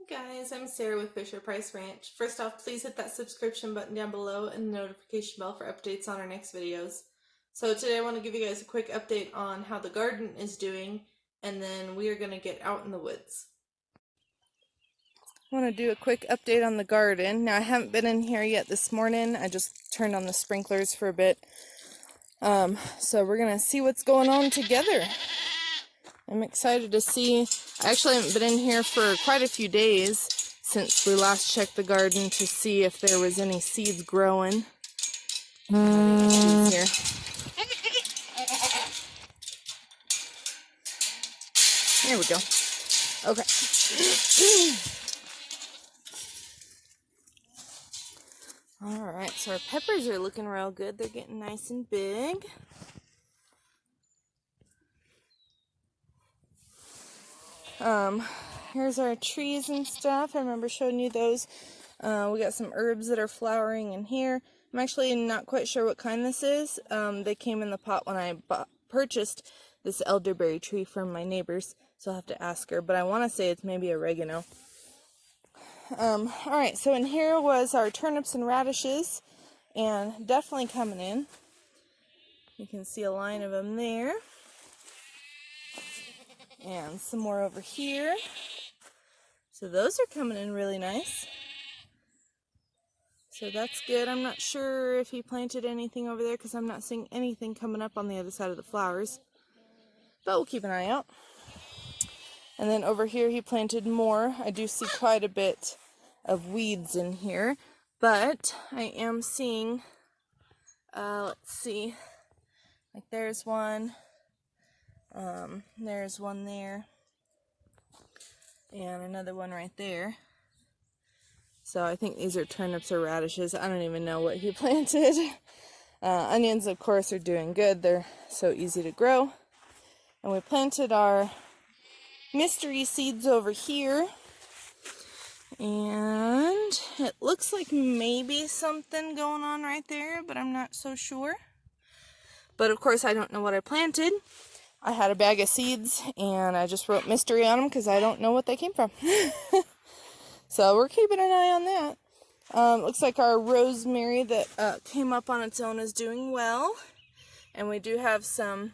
Hey guys, I'm Sarah with Fisher Price Ranch. First off, please hit that subscription button down below and the notification bell for updates on our next videos. So today I want to give you guys a quick update on how the garden is doing, and then we are going to get out in the woods. I want to do a quick update on the garden. Now I haven't been in here yet this morning. I just turned on the sprinklers for a bit. So we're going to see what's going on together. I'm excited to see. I actually haven't been in here for quite a few days since we last checked the garden to see if there was any seeds growing. Here. There we go. Okay. Alright, so our peppers are looking real good. They're getting nice and big. Here's our trees and stuff. I remember showing you those. We got some herbs that are flowering in here. I'm actually not quite sure what kind this is. They came in the pot when I purchased this elderberry tree from my neighbors, so I'll have to ask her, but I want to say it's maybe oregano. Alright, so in here was our turnips and radishes, and definitely coming in. You can see a line of them there. And some more over here. So those are coming in really nice. So that's good. I'm not sure if he planted anything over there because I'm not seeing anything coming up on the other side of the flowers. But we'll keep an eye out. And then over here he planted more. I do see quite a bit of weeds in here. But I am seeing, let's see, like there's one. There's one there, and another one right there. So I think these are turnips or radishes. I don't even know what he planted. Onions, of course, are doing good. They're so easy to grow. And we planted our mystery seeds over here. And it looks like maybe something going on right there, but I'm not so sure. But of course, I don't know what I planted. I had a bag of seeds, and I just wrote mystery on them because I don't know what they came from. So we're keeping an eye on that. Looks like our rosemary that came up on its own is doing well. And we do have some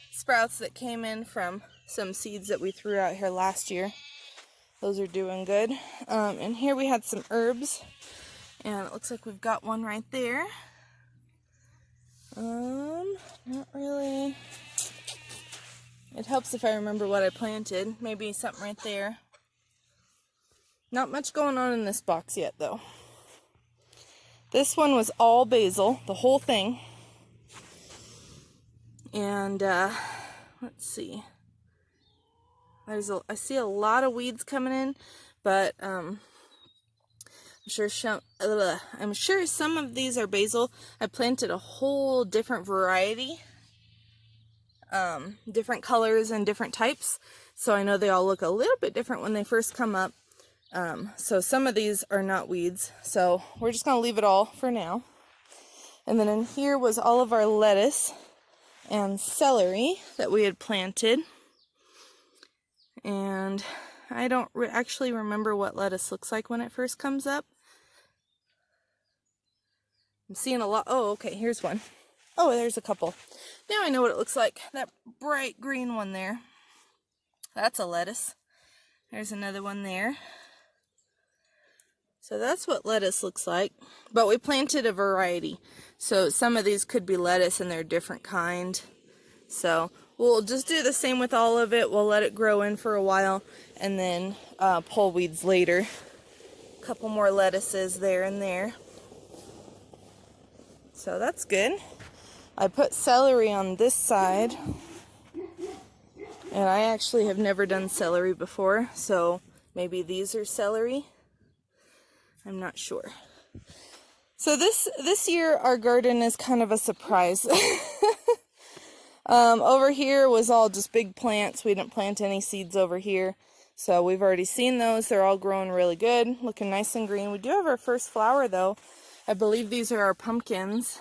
sprouts that came in from some seeds that we threw out here last year. Those are doing good. And here we had some herbs, and it looks like we've got one right there. Not really. It helps if I remember what I planted. Maybe something right there. Not much going on in this box yet, though. This one was all basil, the whole thing. And, let's see. I see a lot of weeds coming in, but, I'm sure some of these are basil. I planted a whole different variety, different colors and different types, so I know they all look a little bit different when they first come up. So some of these are not weeds, so we're just going to leave it all for now. And then in here was all of our lettuce and celery that we had planted. And I don't actually remember what lettuce looks like when it first comes up. I'm seeing a lot. Oh, okay, here's one. Oh, there's a couple. Now I know what it looks like. That bright green one there. That's a lettuce. There's another one there. So that's what lettuce looks like. But we planted a variety. So some of these could be lettuce and they're a different kind. So we'll just do the same with all of it. We'll let it grow in for a while and then pull weeds later. A couple more lettuces there and there. So that's good. I put celery on this side. And I actually have never done celery before, so maybe these are celery. I'm not sure. So this year our garden is kind of a surprise. Over here was all just big plants. We didn't plant any seeds over here. So we've already seen those. They're all growing really good, looking nice and green. We do have our first flower though. I believe these are our pumpkins.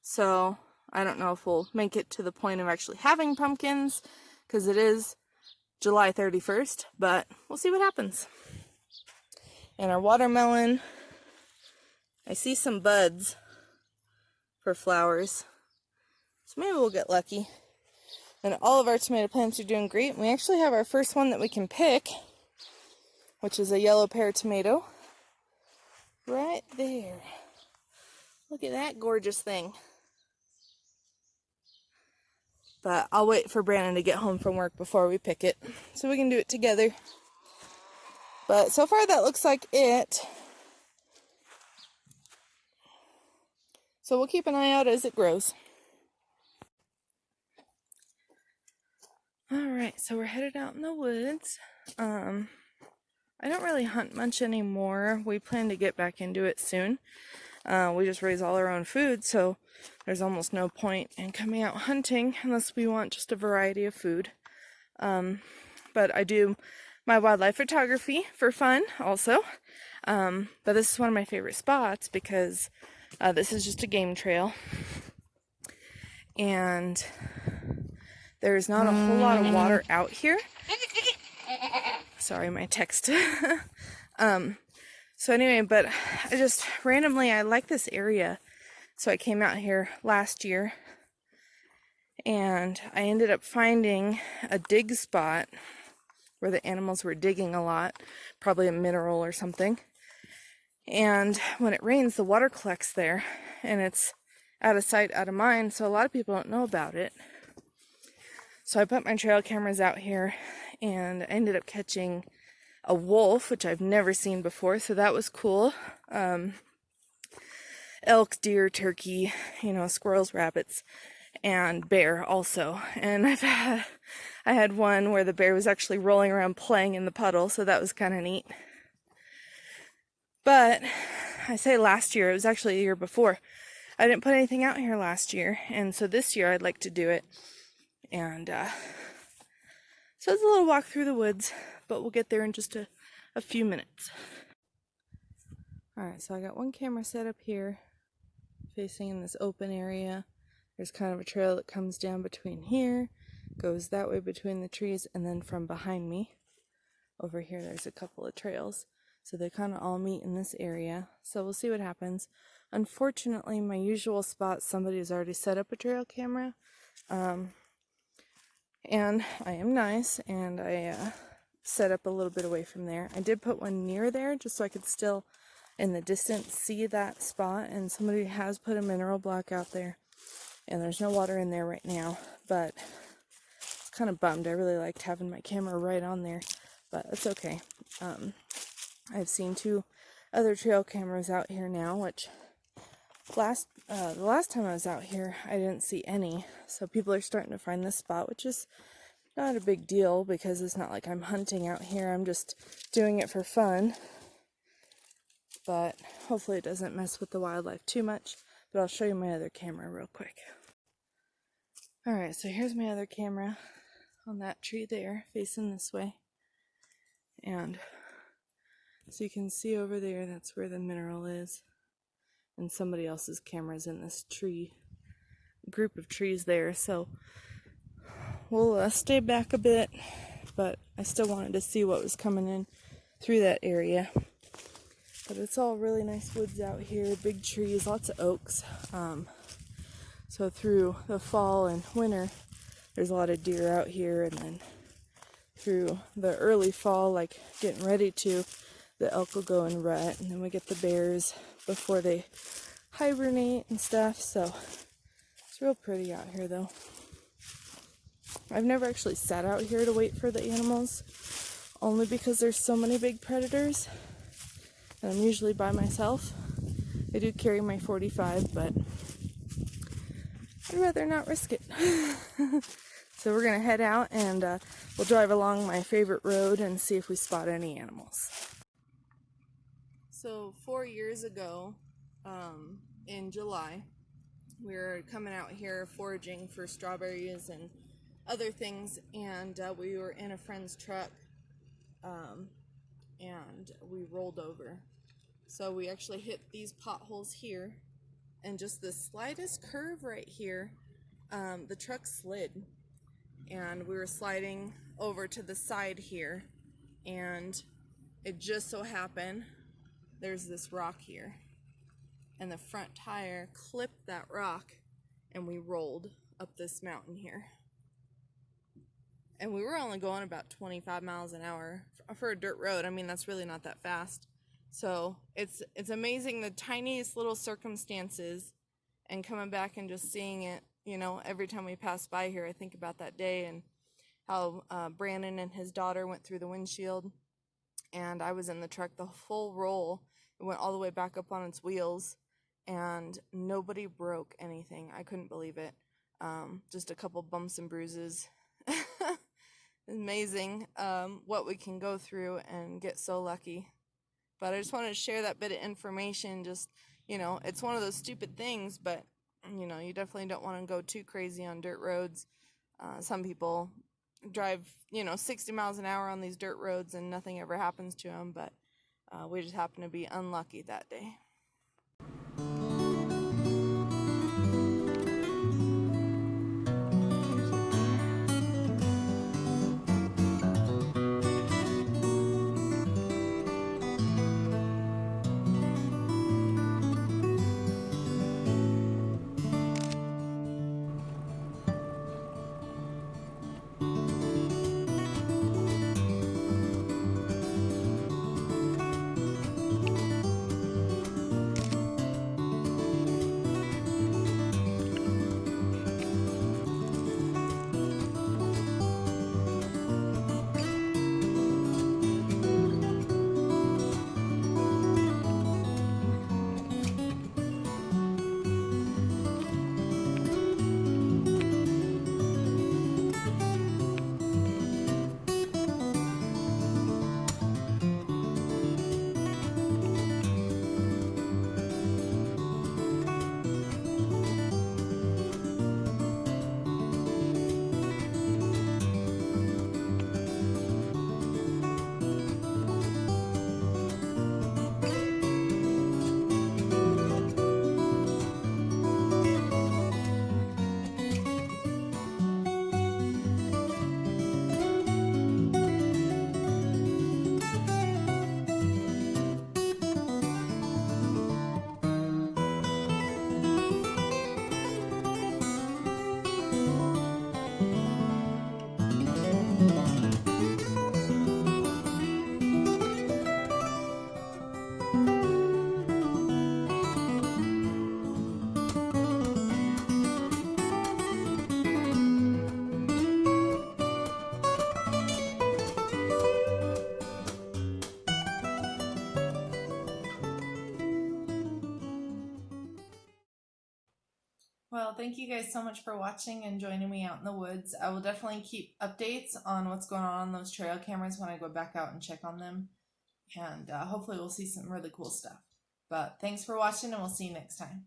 So I don't know if we'll make it to the point of actually having pumpkins, because it is July 31st, but we'll see what happens. And our watermelon, I see some buds for flowers, so maybe we'll get lucky. And all of our tomato plants are doing great. We actually have our first one that we can pick, which is a yellow pear tomato. Right there. Look at that gorgeous thing. But I'll wait for Brandon to get home from work before we pick it, so we can do it together. But so far that looks like it. So we'll keep an eye out as it grows. Alright, so we're headed out in the woods. I don't really hunt much anymore. We plan to get back into it soon. We just raise all our own food, so there's almost no point in coming out hunting unless we want just a variety of food. But I do my wildlife photography for fun also. But this is one of my favorite spots because this is just a game trail. And there's not a whole lot of water out here. Sorry, my text. So anyway, but I just randomly, I like this area. So I came out here last year and I ended up finding a dig spot where the animals were digging a lot, probably a mineral or something. And when it rains, the water collects there and it's out of sight, out of mind. So a lot of people don't know about it. So I put my trail cameras out here and I ended up catching a wolf, which I've never seen before, so that was cool. Elk, deer, turkey, squirrels, rabbits, and bear also. And I had one where the bear was actually rolling around playing in the puddle, so that was kind of neat. But I say last year, it was actually a year before. I didn't put anything out here last year, and so this year I'd like to do it. And so it's a little walk through the woods, but we'll get there in just a few minutes. Alright, so I got one camera set up here, facing in this open area. There's kind of a trail that comes down between here, goes that way between the trees, and then from behind me, over here there's a couple of trails. So they kind of all meet in this area. So we'll see what happens. Unfortunately, my usual spot, somebody has already set up a trail camera. And I am nice, and I set up a little bit away from there. I did put one near there just so I could still, in the distance, see that spot. And somebody has put a mineral block out there, and there's no water in there right now. But it's kind of bummed. I really liked having my camera right on there, but it's okay. I've seen 2 other trail cameras out here now, which the last time I was out here, I didn't see any. So people are starting to find this spot, which is not a big deal because it's not like I'm hunting out here. I'm just doing it for fun. But hopefully it doesn't mess with the wildlife too much. But I'll show you my other camera real quick. Alright, so here's my other camera on that tree there, facing this way. And so you can see over there, that's where the mineral is. And somebody else's camera's in this group of trees there. So we'll stay back a bit, but I still wanted to see what was coming in through that area. But it's all really nice woods out here, big trees, lots of oaks. So through the fall and winter, there's a lot of deer out here, and then through the early fall, like getting ready to, the elk will go in rut, and then we get the bears before they hibernate and stuff. So it's real pretty out here though. I've never actually sat out here to wait for the animals, only because there's so many big predators, and I'm usually by myself. I do carry my .45, but I'd rather not risk it. So we're gonna head out and we'll drive along my favorite road and see if we spot any animals. So 4 years ago, in July, we were coming out here foraging for strawberries and other things, and we were in a friend's truck, and we rolled over. So we actually hit these potholes here, and just the slightest curve right here, the truck slid, and we were sliding over to the side here, and it just so happened there's this rock here, and the front tire clipped that rock, and we rolled up this mountain here. And we were only going about 25 miles an hour for a dirt road. I mean, that's really not that fast. So it's amazing the tiniest little circumstances, and coming back and just seeing it, you know, every time we pass by here, I think about that day and how Brandon and his daughter went through the windshield, and I was in the truck the full roll. It went all the way back up on its wheels, and nobody broke anything. I couldn't believe it. Just a couple bumps and bruises. Amazing what we can go through and get so lucky. But I just wanted to share that bit of information. Just, you know, it's one of those stupid things, but, you know, you definitely don't want to go too crazy on dirt roads. Some people drive, you know, 60 miles an hour on these dirt roads and nothing ever happens to them, but we just happen to be unlucky that day. Well, thank you guys so much for watching and joining me out in the woods. I will definitely keep updates on what's going on those trail cameras when I go back out and check on them. And hopefully we'll see some really cool stuff. But thanks for watching, and we'll see you next time.